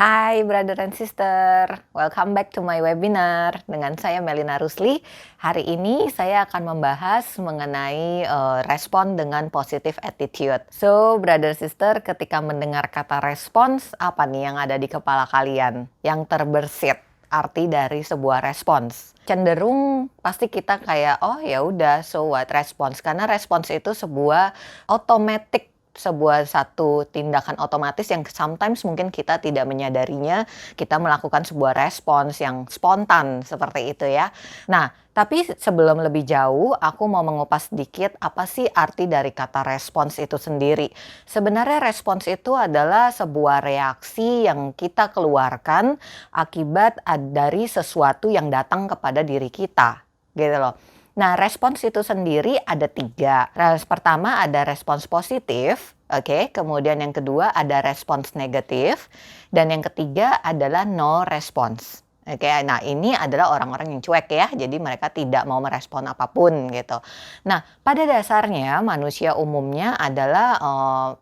Hai brother and sister, welcome back to my webinar dengan saya Melina Rusli. Hari ini saya akan membahas mengenai respon dengan positive attitude. So brother sister, ketika mendengar kata respons, apa nih yang ada di kepala kalian? Yang terbersit arti dari sebuah respons. Cenderung pasti kita kayak oh ya udah, so what respons, karena respons itu sebuah automatic, sebuah satu tindakan otomatis yang sometimes mungkin kita tidak menyadarinya, kita melakukan sebuah respons yang spontan seperti itu ya. Nah, tapi sebelum lebih jauh, aku mau mengupas sedikit apa sih arti dari kata respons itu sendiri. Sebenarnya respons itu adalah sebuah reaksi yang kita keluarkan akibat dari sesuatu yang datang kepada diri kita, gitu loh. Nah, respons itu sendiri ada 3. Pertama ada respons positif, oke. Kemudian yang kedua ada respons negatif. Dan yang ketiga adalah no response. Oke, nah ini adalah orang-orang yang cuek ya, jadi mereka tidak mau merespon apapun gitu. Nah, pada dasarnya manusia umumnya adalah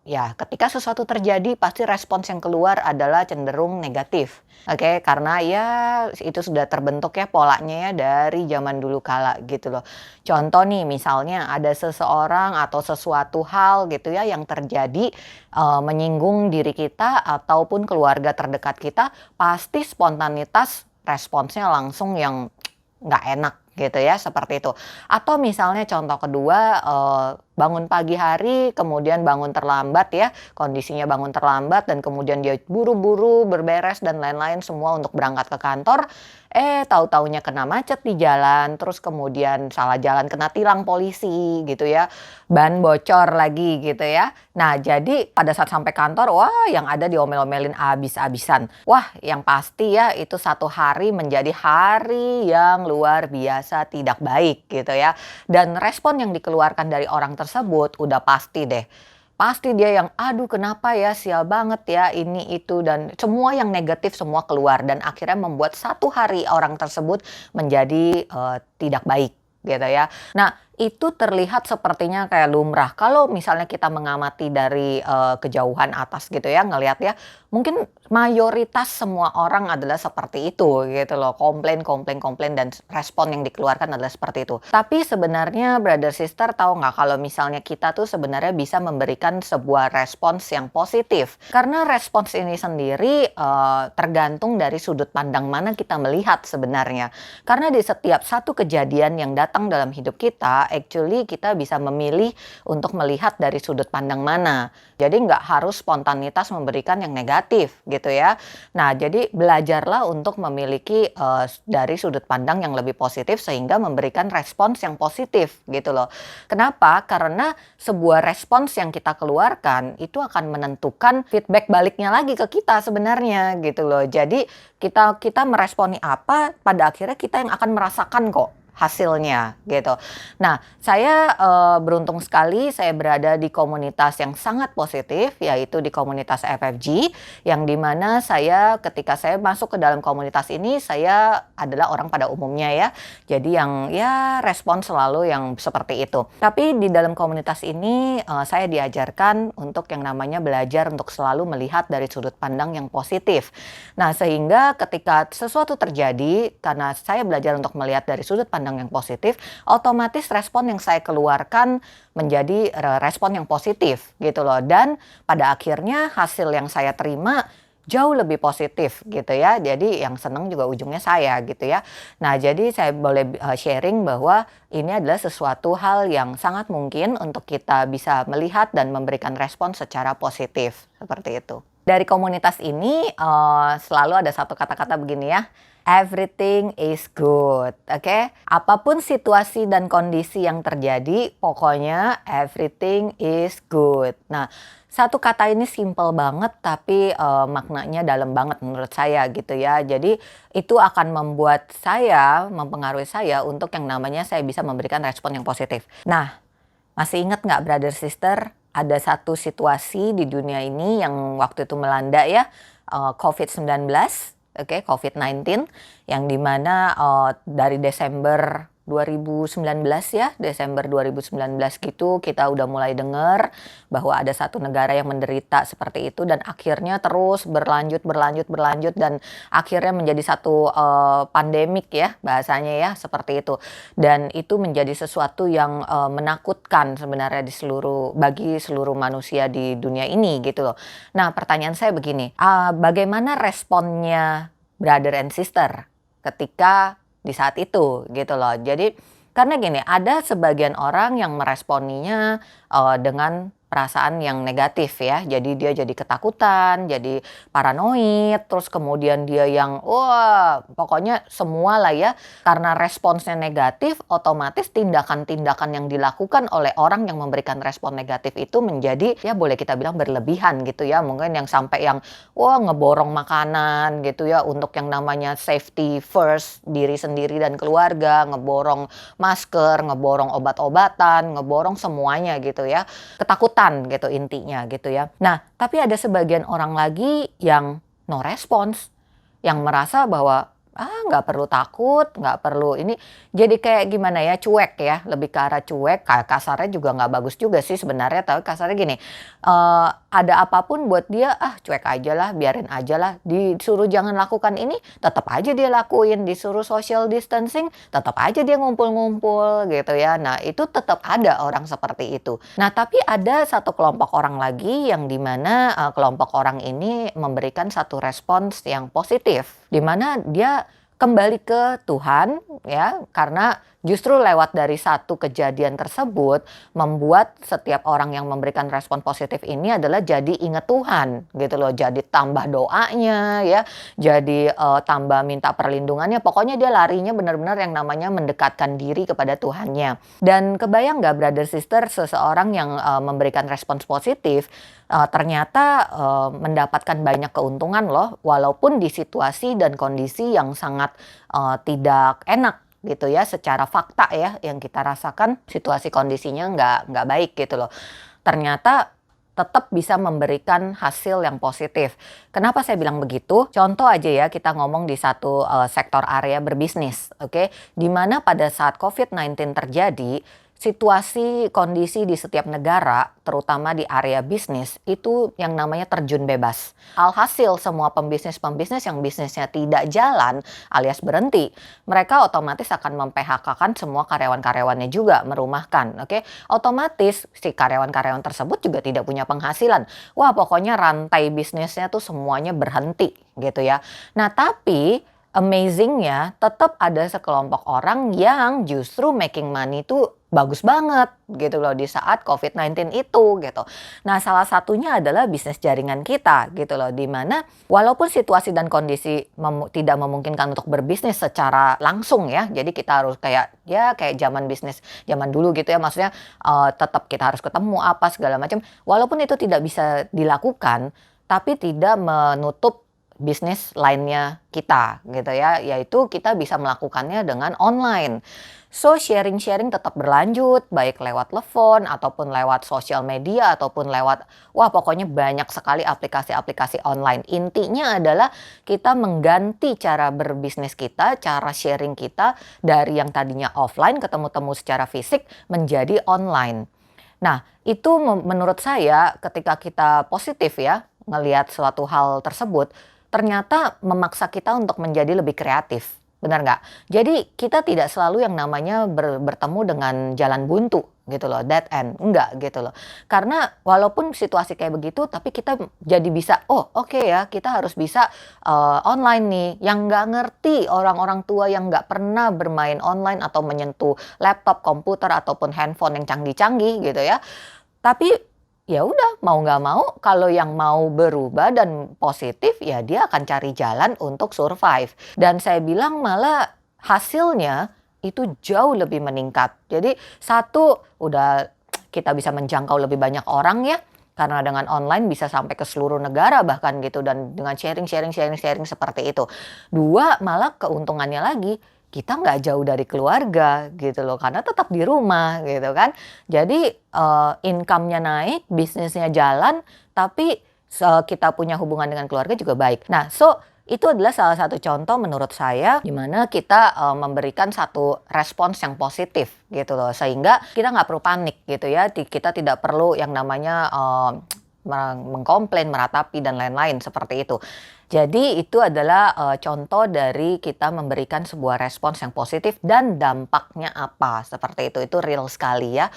ya ketika sesuatu terjadi pasti respons yang keluar adalah cenderung negatif. Oke, karena ya itu sudah terbentuk ya polanya ya dari zaman dulu kala gitu loh. Contoh nih misalnya ada seseorang atau sesuatu hal gitu ya yang terjadi menyinggung diri kita ataupun keluarga terdekat kita, pasti spontanitas responsnya langsung yang nggak enak gitu ya, seperti itu. Atau misalnya contoh kedua, bangun pagi hari kemudian bangun terlambat ya, kondisinya bangun terlambat dan kemudian dia buru-buru berberes dan lain-lain semua untuk berangkat ke kantor, tahu-taunya kena macet di jalan, terus kemudian salah jalan kena tilang polisi gitu ya, ban bocor lagi gitu ya. Nah, jadi pada saat sampai kantor, wah yang ada diomel-omelin abis-abisan. Wah, yang pasti ya itu satu hari menjadi hari yang luar biasa tidak baik gitu ya. Dan respon yang dikeluarkan dari orang tersebut udah pasti deh. Pasti dia yang aduh kenapa ya sial banget ya ini itu dan semua yang negatif semua keluar dan akhirnya membuat satu hari orang tersebut menjadi tidak baik gitu ya. Nah, itu terlihat sepertinya kayak lumrah. Kalau misalnya kita mengamati dari kejauhan atas gitu ya, ngelihat ya, mungkin mayoritas semua orang adalah seperti itu gitu loh. Komplain, komplain, komplain dan respon yang dikeluarkan adalah seperti itu. Tapi sebenarnya brother sister tahu nggak kalau misalnya kita tuh sebenarnya bisa memberikan sebuah respons yang positif. Karena respons ini sendiri tergantung dari sudut pandang mana kita melihat sebenarnya. Karena di setiap satu kejadian yang datang dalam hidup kita, actually kita bisa memilih untuk melihat dari sudut pandang mana. Jadi nggak harus spontanitas memberikan yang negatif gitu ya. Nah, jadi belajarlah untuk memiliki dari sudut pandang yang lebih positif sehingga memberikan respons yang positif gitu loh. Kenapa? Karena sebuah respons yang kita keluarkan itu akan menentukan feedback baliknya lagi ke kita sebenarnya gitu loh. Jadi kita meresponi apa, pada akhirnya kita yang akan merasakan kok hasilnya gitu. Nah, saya beruntung sekali saya berada di komunitas yang sangat positif, yaitu di komunitas FFG, yang dimana saya ketika saya masuk ke dalam komunitas ini, saya adalah orang pada umumnya ya. Jadi yang ya respon selalu yang seperti itu. Tapi di dalam komunitas ini saya diajarkan untuk yang namanya belajar untuk selalu melihat dari sudut pandang yang positif. Nah, sehingga ketika sesuatu terjadi, karena saya belajar untuk melihat dari sudut pandang yang positif, otomatis respon yang saya keluarkan menjadi respon yang positif gitu loh. Dan pada akhirnya hasil yang saya terima jauh lebih positif gitu ya. Jadi yang senang juga ujungnya saya gitu ya. Nah, jadi saya boleh sharing bahwa ini adalah sesuatu hal yang sangat mungkin untuk kita bisa melihat dan memberikan respon secara positif seperti itu. Dari komunitas ini selalu ada satu kata-kata begini ya. Everything is good, oke? Apapun situasi dan kondisi yang terjadi, pokoknya everything is good. Nah, satu kata ini simple banget tapi maknanya dalam banget menurut saya gitu ya. Jadi itu akan membuat saya, mempengaruhi saya untuk yang namanya saya bisa memberikan respon yang positif. Nah, masih ingat nggak brother sister? Ada satu situasi di dunia ini yang waktu itu melanda ya, COVID-19. Oke, COVID-19 yang dimana dari Desember 2019 ya, Desember 2019 gitu kita udah mulai dengar bahwa ada satu negara yang menderita seperti itu dan akhirnya terus berlanjut dan akhirnya menjadi satu pandemik ya bahasanya ya seperti itu. Dan itu menjadi sesuatu yang menakutkan sebenarnya bagi seluruh manusia di dunia ini gitu loh. Nah, pertanyaan saya begini, bagaimana responnya brother and sister ketika di saat itu gitu loh. Jadi karena gini, ada sebagian orang yang meresponinya dengan perasaan yang negatif ya. Jadi dia jadi ketakutan, jadi paranoid, terus kemudian dia yang wah, pokoknya semua lah ya. Karena responsnya negatif, otomatis tindakan-tindakan yang dilakukan oleh orang yang memberikan respon negatif itu menjadi ya boleh kita bilang berlebihan gitu ya. Mungkin yang sampai yang wah ngeborong makanan gitu ya untuk yang namanya safety first, diri sendiri dan keluarga, ngeborong masker, ngeborong obat-obatan, ngeborong semuanya gitu ya. Ketakutan gitu intinya gitu ya. Nah, tapi ada sebagian orang lagi yang no response, yang merasa bahwa nggak perlu takut, nggak perlu ini. Jadi kayak gimana ya, cuek ya, lebih ke arah cuek. Kayak kasarnya juga nggak bagus juga sih sebenarnya, tapi kasarnya gini, ada apapun buat dia, cuek aja lah, biarin aja lah. Disuruh jangan lakukan ini, tetap aja dia lakuin. Disuruh social distancing, tetap aja dia ngumpul-ngumpul gitu ya. Nah, itu tetap ada orang seperti itu. Nah, tapi ada satu kelompok orang lagi yang dimana kelompok orang ini memberikan satu respons yang positif, dimana dia kembali ke Tuhan ya, karena justru lewat dari satu kejadian tersebut membuat setiap orang yang memberikan respon positif ini adalah jadi ingat Tuhan gitu loh, jadi tambah doanya ya, jadi tambah minta perlindungannya, pokoknya dia larinya benar-benar yang namanya mendekatkan diri kepada Tuhannya. Dan kebayang nggak brother sister, seseorang yang memberikan respons positif ternyata mendapatkan banyak keuntungan loh, walaupun di situasi dan kondisi yang sangat tidak enak gitu ya, secara fakta ya yang kita rasakan situasi kondisinya nggak baik gitu loh. Ternyata tetap bisa memberikan hasil yang positif. Kenapa saya bilang begitu? Contoh aja ya, kita ngomong di satu sektor area berbisnis, oke? Di mana pada saat COVID-19 terjadi, situasi kondisi di setiap negara, terutama di area bisnis, itu yang namanya terjun bebas. Alhasil semua pembisnis-pembisnis yang bisnisnya tidak jalan alias berhenti, mereka otomatis akan mem-PHK-kan semua karyawan-karyawannya juga, merumahkan, oke? Otomatis si karyawan-karyawan tersebut juga tidak punya penghasilan. Wah, pokoknya rantai bisnisnya tuh semuanya berhenti gitu ya. Nah, tapi amazingnya tetap ada sekelompok orang yang justru making money tuh bagus banget gitu loh di saat COVID-19 itu gitu. Nah, salah satunya adalah bisnis jaringan kita gitu loh, di mana walaupun situasi dan kondisi tidak memungkinkan untuk berbisnis secara langsung ya. Jadi kita harus kayak zaman bisnis zaman dulu gitu ya, maksudnya tetap kita harus ketemu apa segala macam. Walaupun itu tidak bisa dilakukan, tapi tidak menutup bisnis lainnya kita gitu ya, yaitu kita bisa melakukannya dengan online. So sharing-sharing tetap berlanjut, baik lewat telepon ataupun lewat sosial media ataupun lewat pokoknya banyak sekali aplikasi-aplikasi online. Intinya adalah kita mengganti cara berbisnis kita, cara sharing kita dari yang tadinya offline ketemu-temu secara fisik menjadi online. Nah, itu menurut saya ketika kita positif ya ngelihat suatu hal tersebut, ternyata memaksa kita untuk menjadi lebih kreatif. Benar nggak? Jadi kita tidak selalu yang namanya bertemu dengan jalan buntu gitu loh, dead end. Enggak gitu loh. Karena walaupun situasi kayak begitu, tapi kita jadi bisa, oke ya, kita harus bisa online nih. Yang nggak ngerti, orang-orang tua yang nggak pernah bermain online atau menyentuh laptop, komputer, ataupun handphone yang canggih-canggih gitu ya. Tapi ya udah, mau nggak mau, kalau yang mau berubah dan positif, ya dia akan cari jalan untuk survive. Dan saya bilang malah hasilnya itu jauh lebih meningkat. Jadi satu, udah kita bisa menjangkau lebih banyak orang ya, karena dengan online bisa sampai ke seluruh negara bahkan gitu, dan dengan sharing seperti itu. Dua, malah keuntungannya lagi, kita nggak jauh dari keluarga gitu loh, karena tetap di rumah gitu kan. Jadi income-nya naik, bisnisnya jalan, tapi kita punya hubungan dengan keluarga juga baik. Nah, so Itu adalah salah satu contoh menurut saya di mana kita memberikan satu respons yang positif gitu loh. Sehingga kita nggak perlu panik gitu ya. Kita tidak perlu yang namanya mengkomplain, meratapi, dan lain-lain seperti itu. Jadi itu adalah contoh dari kita memberikan sebuah respons yang positif dan dampaknya apa. Seperti itu real sekali ya.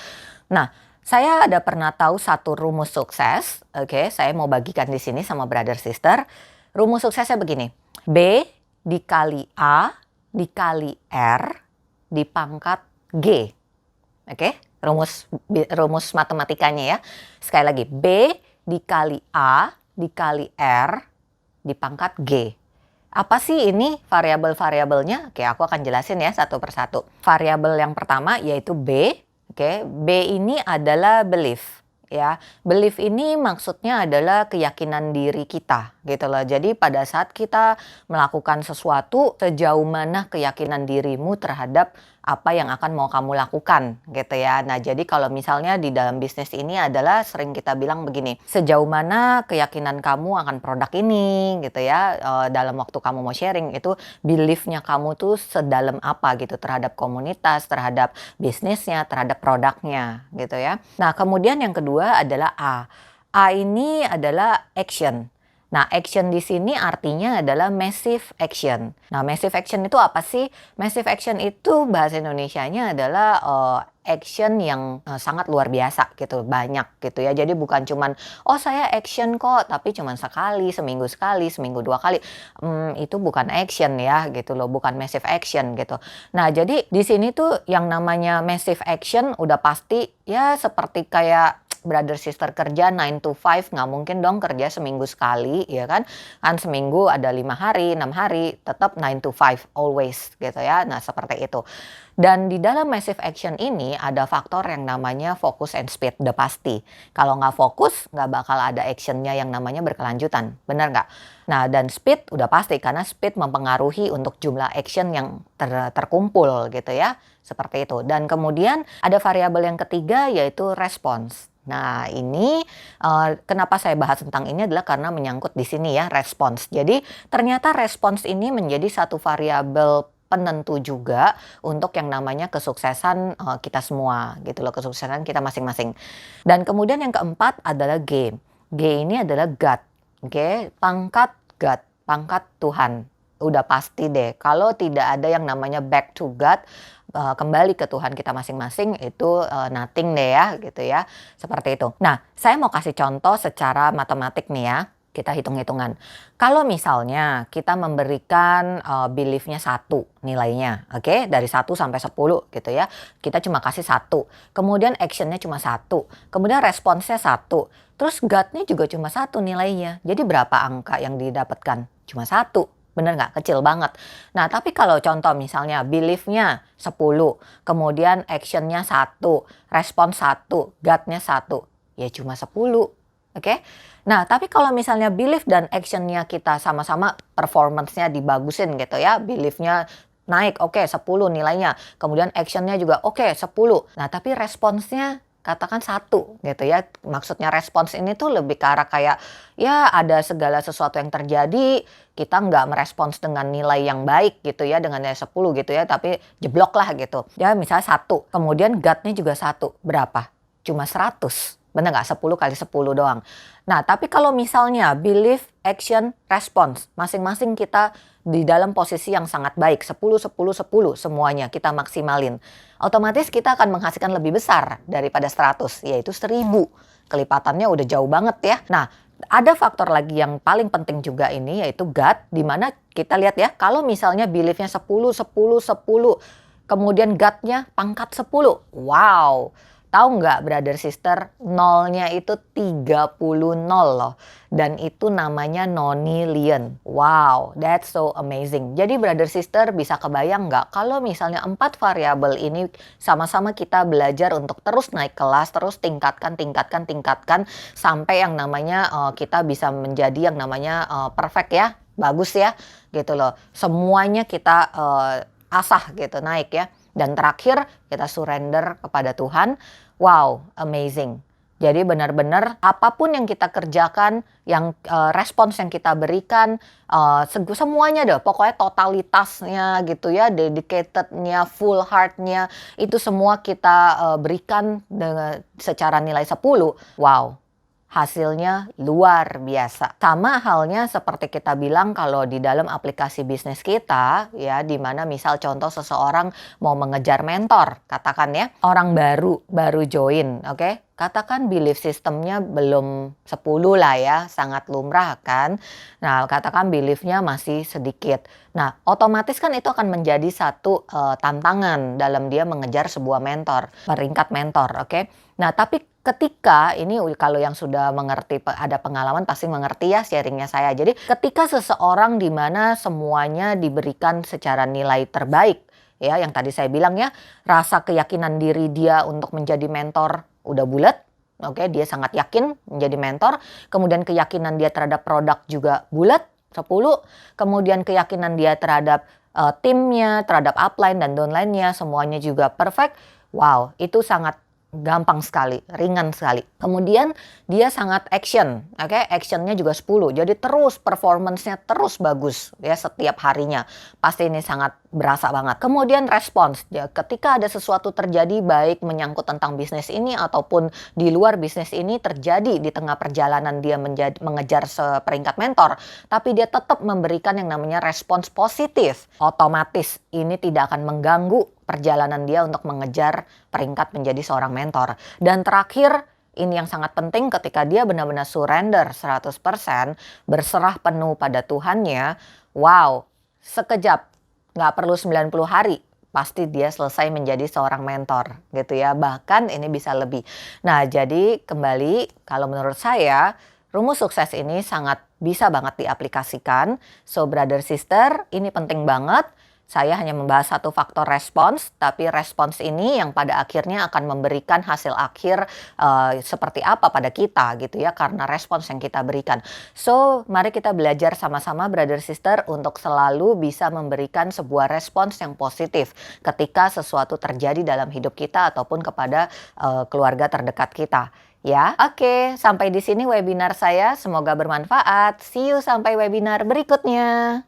Nah, saya ada pernah tahu satu rumus sukses. Oke, saya mau bagikan di sini sama brother sister. Rumus suksesnya begini. B dikali A dikali R dipangkat G. Oke, rumus matematikanya ya. Sekali lagi, B dikali A dikali R dipangkat G. Apa sih ini variabel-variabelnya? Oke, aku akan jelasin ya satu persatu. Variabel yang pertama yaitu B. Oke, B ini adalah belief. Ya, belief ini maksudnya adalah keyakinan diri kita, gitu loh. Jadi pada saat kita melakukan sesuatu, sejauh mana keyakinan dirimu terhadap apa yang akan mau kamu lakukan, gitu ya. Nah, jadi kalau misalnya di dalam bisnis ini adalah sering kita bilang begini, sejauh mana keyakinan kamu akan produk ini, gitu ya. Dalam waktu kamu mau sharing itu beliefnya kamu tuh sedalam apa gitu terhadap komunitas, terhadap bisnisnya, terhadap produknya, gitu ya. Nah, kemudian yang kedua adalah A. A ini adalah action. Nah, action di sini artinya adalah massive action. Nah, massive action itu apa sih? Massive action itu bahasa Indonesianya adalah action yang sangat luar biasa gitu, banyak gitu ya. Jadi bukan cuman, oh saya action kok, tapi cuman sekali, seminggu 2 kali. Itu bukan action ya gitu loh, bukan massive action gitu. Nah, jadi di sini tuh yang namanya massive action udah pasti ya seperti kayak brother sister kerja 9 to 5, nggak mungkin dong kerja seminggu sekali, ya kan? Kan seminggu ada 5 hari, 6 hari, tetap 9 to 5, always gitu ya. Nah, seperti itu. Dan di dalam massive action ini ada faktor yang namanya focus and speed, udah pasti. Kalau nggak fokus, nggak bakal ada actionnya yang namanya berkelanjutan, benar nggak? Nah, dan speed udah pasti, karena speed mempengaruhi untuk jumlah action yang terkumpul gitu ya. Seperti itu. Dan kemudian ada variabel yang ketiga yaitu respons. Nah, ini kenapa saya bahas tentang ini adalah karena menyangkut di sini ya, respons. Jadi ternyata respons ini menjadi satu variabel penentu juga untuk yang namanya kesuksesan kita semua gitu loh, kesuksesan kita masing-masing. Dan kemudian yang keempat adalah G. G ini adalah God. Oke, pangkat God, pangkat Tuhan. Udah pasti deh, kalau tidak ada yang namanya back to God, kembali ke Tuhan kita masing-masing, itu nothing deh ya gitu ya, seperti itu. Nah, saya mau kasih contoh secara matematik nih ya, kita hitung-hitungan. Kalau misalnya kita memberikan beliefnya 1 nilainya, oke, dari 1 sampai 10 gitu ya, kita cuma kasih 1, kemudian actionnya cuma 1, kemudian responsnya 1, terus God-nya juga cuma 1 nilainya, jadi berapa angka yang didapatkan? Cuma 1. Bener nggak? Kecil banget. Nah, tapi kalau contoh misalnya belief-nya 10, kemudian action-nya 1, respon 1, God-nya 1, ya cuma 10. Oke? Nah, tapi kalau misalnya belief dan action-nya kita sama-sama performance-nya dibagusin gitu ya, belief-nya naik, oke, 10 nilainya, kemudian action-nya juga oke, 10. Nah, tapi responsnya katakan 1 gitu ya. Maksudnya respons ini tuh lebih ke arah kayak ya ada segala sesuatu yang terjadi, kita nggak merespons dengan nilai yang baik gitu ya, dengan nilai 10 gitu ya, tapi jeblok lah gitu. Ya misalnya 1, kemudian God-nya juga 1, berapa? Cuma 100. Bener nggak? 10 kali 10 doang. Nah, tapi kalau misalnya belief, action, response, masing-masing kita di dalam posisi yang sangat baik, 10, 10, 10 semuanya kita maksimalin, otomatis kita akan menghasilkan lebih besar daripada 100, yaitu 1000. Kelipatannya udah jauh banget ya. Nah, ada faktor lagi yang paling penting juga ini, yaitu God, di mana kita lihat ya, kalau misalnya beliefnya 10, 10, 10, kemudian God-nya pangkat 10. Wow! Tahu nggak brother sister, nolnya itu 30 nol loh. Dan itu namanya nonillion. Wow, that's so amazing. Jadi brother sister bisa kebayang nggak kalau misalnya 4 variabel ini sama-sama kita belajar untuk terus naik kelas, terus tingkatkan sampai yang namanya kita bisa menjadi yang namanya perfect ya, bagus ya gitu loh. Semuanya kita asah gitu, naik ya. Dan terakhir kita surrender kepada Tuhan. Wow, amazing. Jadi benar-benar apapun yang kita kerjakan, yang respons yang kita berikan, semuanya deh, pokoknya totalitasnya gitu ya, dedicatednya, full heartnya, itu semua kita berikan dengan secara nilai 10. Wow, hasilnya luar biasa. Sama halnya seperti kita bilang kalau di dalam aplikasi bisnis kita, ya, di mana misal contoh seseorang mau mengejar mentor, katakan ya, orang baru join, oke? Katakan belief sistemnya belum 10 lah ya, sangat lumrah kan. Nah, katakan beliefnya masih sedikit. Nah, otomatis kan itu akan menjadi satu tantangan dalam dia mengejar sebuah mentor, peringkat mentor, oke? Nah, tapi ketika ini kalau yang sudah mengerti, ada pengalaman pasti mengerti ya sharingnya saya. Jadi ketika seseorang di mana semuanya diberikan secara nilai terbaik, ya yang tadi saya bilang ya, rasa keyakinan diri dia untuk menjadi mentor udah bulat. Oke, dia sangat yakin menjadi mentor. Kemudian keyakinan dia terhadap produk juga bulat, 10. Kemudian keyakinan dia terhadap timnya, terhadap upline dan downline-nya semuanya juga perfect. Wow, itu sangat gampang sekali, ringan sekali. Kemudian dia sangat action, oke? Actionnya juga 10. Jadi terus performance-nya terus bagus ya setiap harinya. Pasti ini sangat berasa banget. Kemudian respons, ya, ketika ada sesuatu terjadi baik menyangkut tentang bisnis ini ataupun di luar bisnis ini terjadi di tengah perjalanan dia mengejar seperingkat mentor, tapi dia tetap memberikan yang namanya respons positif. Otomatis ini tidak akan mengganggu perjalanan dia untuk mengejar peringkat menjadi seorang mentor. Dan terakhir, ini yang sangat penting ketika dia benar-benar surrender 100%, berserah penuh pada Tuhannya, wow, sekejap, nggak perlu 90 hari, pasti dia selesai menjadi seorang mentor gitu ya. Bahkan ini bisa lebih. Nah, jadi kembali, kalau menurut saya, rumus sukses ini sangat bisa banget diaplikasikan. So, brother sister, ini penting banget. Saya hanya membahas satu faktor respons, tapi respons ini yang pada akhirnya akan memberikan hasil akhir seperti apa pada kita gitu ya, karena respons yang kita berikan. So, mari kita belajar sama-sama brother sister untuk selalu bisa memberikan sebuah respons yang positif ketika sesuatu terjadi dalam hidup kita ataupun kepada keluarga terdekat kita. Ya, oke, sampai di sini webinar saya. Semoga bermanfaat. See you sampai webinar berikutnya.